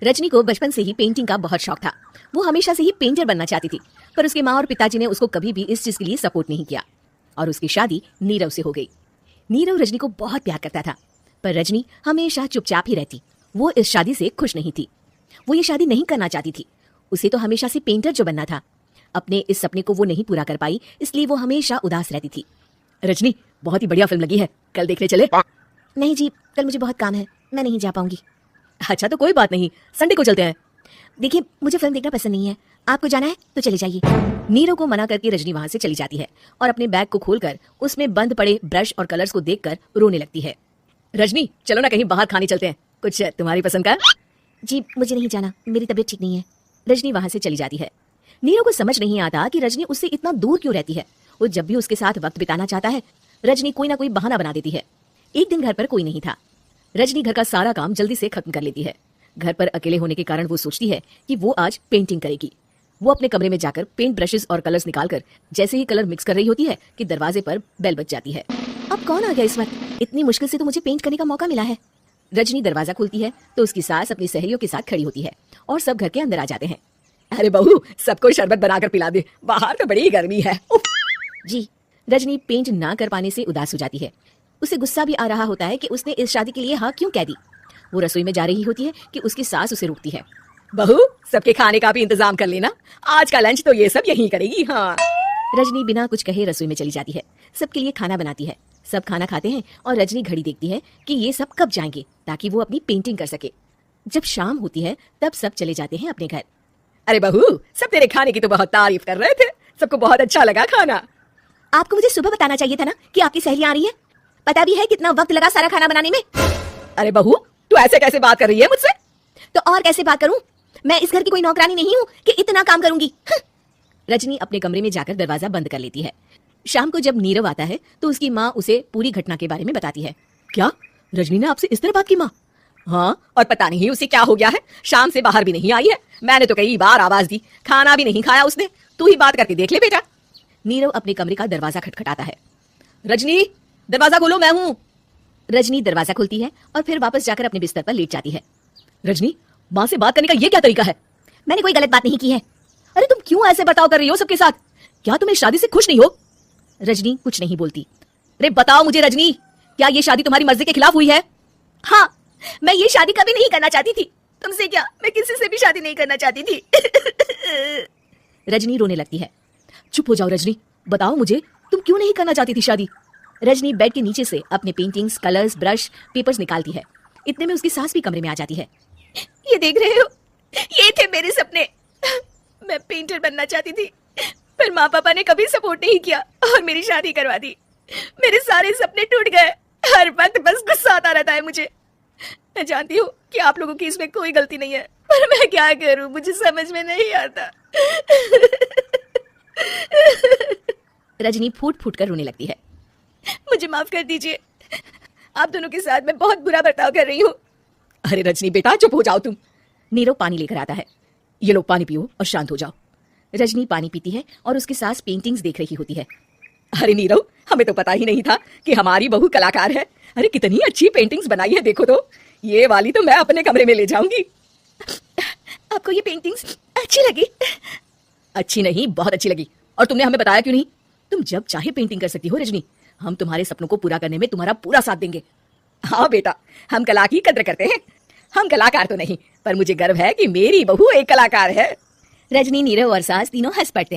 रजनी को बचपन से ही पेंटिंग का बहुत शौक था। वो हमेशा से ही पेंटर बनना चाहती थी, पर उसके माँ और पिताजी ने उसको कभी भी इस चीज के लिए सपोर्ट नहीं किया और उसकी शादी नीरव से हो गई। नीरव रजनी को बहुत प्यार करता था, पर रजनी हमेशा चुपचाप ही रहती। वो इस शादी से खुश नहीं थी। वो ये शादी नहीं करना चाहती थी। उसे तो हमेशा से पेंटर जो बनना था। अपने इस सपने को वो नहीं पूरा कर पाई, इसलिए वो हमेशा उदास रहती थी। रजनी, बहुत ही बढ़िया फिल्म लगी है, कल देखने चले? नहीं जी, कल मुझे बहुत काम है, मैं नहीं जा पाऊंगी। अच्छा तो कोई बात नहीं, संडे को चलते हैं। देखिए, मुझे फिल्म देखना पसंद नहीं है, आपको जाना है तो चले जाइए। नीरव को मना करके रजनी वहां से चली जाती है और अपने बैग को खोलकर उसमें बंद पड़े ब्रश और कलर्स को देखकर रोने लगती है। रजनी, चलो ना कहीं बाहर खाने चलते हैं, कुछ तुम्हारी पसंद का। जी मुझे नहीं जाना, मेरी तबीयत ठीक नहीं है। रजनी वहां से चली जाती है। नीरव को समझ नहीं आता कि रजनी उससे इतना दूर क्यों रहती है। वो जब भी उसके साथ वक्त बिताना चाहता है, रजनी कोई ना कोई बहाना बना देती है। एक दिन घर पर कोई नहीं था। रजनी घर का सारा काम जल्दी से खत्म कर लेती है। घर पर अकेले होने के कारण वो सोचती है कि वो आज पेंटिंग करेगी। वो अपने कमरे में जाकर पेंट ब्रशेस और कलर्स निकालकर जैसे ही कलर मिक्स कर रही होती है कि दरवाजे पर बेल बज जाती है। अब कौन आ गया इस वक्त? इतनी मुश्किल से तो मुझे पेंट करने का मौका मिला है। रजनी दरवाजा खोलती है तो उसकी सास अपनी सहेलियों के साथ खड़ी होती है और सब घर के अंदर आ जाते हैं। अरे बहू, सबको शरबत बनाकर पिला दे, बाहर तो बड़ी गर्मी है। जी। रजनी पेंट ना कर पाने से उदास हो जाती है। उसे गुस्सा भी आ रहा होता है कि उसने इस शादी के लिए हाँ क्यों कह दी। वो रसोई में जा रही होती है कि उसकी सास उसे रोकती है। बहू, सबके खाने का भी इंतजाम कर लेना, आज का लंच तो ये सब यहीं करेगी। हाँ। रजनी बिना कुछ कहे रसोई में चली जाती है। सबके लिए खाना बनाती है। सब खाना खाते हैं और रजनी घड़ी देखती है कि ये सब कब जाएंगे ताकि वो अपनी पेंटिंग कर सके। जब शाम होती है तब सब चले जाते हैं अपने घर। अरे बहू, सब तेरे खाने की तो बहुत तारीफ कर रहे थे, सबको बहुत अच्छा लगा खाना। आपको मुझे सुबह बताना चाहिए था ना कि आपकी सहेलियां आ रही है। पता भी है कितना वक्त लगा सारा खाना बनाने में। अरे बहू, तू ऐसे कैसे बात कर रही है मुझसे? तो और कैसे बात करूं? मैं इस घर की कोई नौकरानी नहीं हूं कि इतना काम करूंगी। रजनी अपने कमरे में जाकर दरवाजा बंद कर लेती है। शाम को जब नीरव आता है तो उसकी माँ उसे पूरी घटना के बारे में बताती है। क्या रजनी ने आपसे इस तरह बात की माँ? हाँ, और पता नहीं उसे क्या हो गया है, शाम से बाहर भी नहीं आई है। मैंने तो कई बार आवाज दी, खाना भी नहीं खाया उसने। तू ही बात करके देख ले बेटा। नीरव अपने कमरे का दरवाजा खटखटाता है। रजनी, दरवाजा खोलो, मैं हूँ। रजनी दरवाजा खोलती है और फिर वापस जाकर अपने बिस्तर पर लेट जाती है। रजनी, माँ से बात करने का ये क्या तरीका है? मैंने कोई गलत बात नहीं की है। अरे तुम क्यों ऐसे बर्ताव कर रही हो सबके साथ? क्या तुम इस शादी से खुश नहीं हो? रजनी कुछ नहीं बोलती। अरे बताओ मुझे रजनी, क्या ये शादी तुम्हारी मर्जी के खिलाफ हुई है? हाँ, मैं ये शादी कभी नहीं करना चाहती थी। तुमसे क्या, मैं किसी से भी शादी नहीं करना चाहती थी। रजनी रोने लगती है। चुप हो जाओ रजनी, बताओ मुझे, तुम क्यों नहीं करना चाहती थी शादी? रजनी बेड के नीचे से अपने पेंटिंग्स, कलर्स, ब्रश, पेपर्स निकालती है। इतने में उसकी सास भी कमरे में आ जाती है। ये देख रहे हो, ये थे मेरे सपने। मैं पेंटर बनना चाहती थी, पर माँ पापा ने कभी सपोर्ट नहीं किया और मेरी शादी करवा दी। मेरे सारे सपने टूट गए। हर वक्त बस गुस्सा आता रहता है मुझे। मैं जानती हूँ कि आप लोगों की इसमें कोई गलती नहीं है, पर मैं क्या करूँ, मुझे समझ में नहीं आता। रजनी फूट फूट कर रोने लगती है। मुझे माफ कर दीजिए, आप दोनों के साथ मैं बहुत बुरा बर्ताव कर रही हूँ। अरे रजनी बेटा, चुप हो जाओ तुम। नीरव पानी लेकर आता है। ये लो पानी पियो और शांत हो जाओ। रजनी पानी पीती है और उसकी सास पेंटिंग्स देख रही होती है। अरे नीरव, हमें तो पता ही नहीं था कि हमारी बहू कलाकार है। अरे कितनी अच्छी पेंटिंग्स बनाई है, देखो तो। ये वाली तो मैं अपने कमरे में ले जाऊंगी। आपको ये पेंटिंग्स अच्छी लगी? अच्छी नहीं, बहुत अच्छी लगी। और तुमने हमें बताया क्यों नहीं? तुम जब चाहे पेंटिंग कर सकती हो रजनी, हम तुम्हारे सपनों को पूरा करने में तुम्हारा पूरा साथ देंगे। हाँ बेटा, हम कला की कद्र करते हैं। हम कलाकार तो नहीं, पर मुझे गर्व है कि मेरी बहू एक कलाकार है। रजनी, नीरव और सास तीनों हंस पड़ते हैं।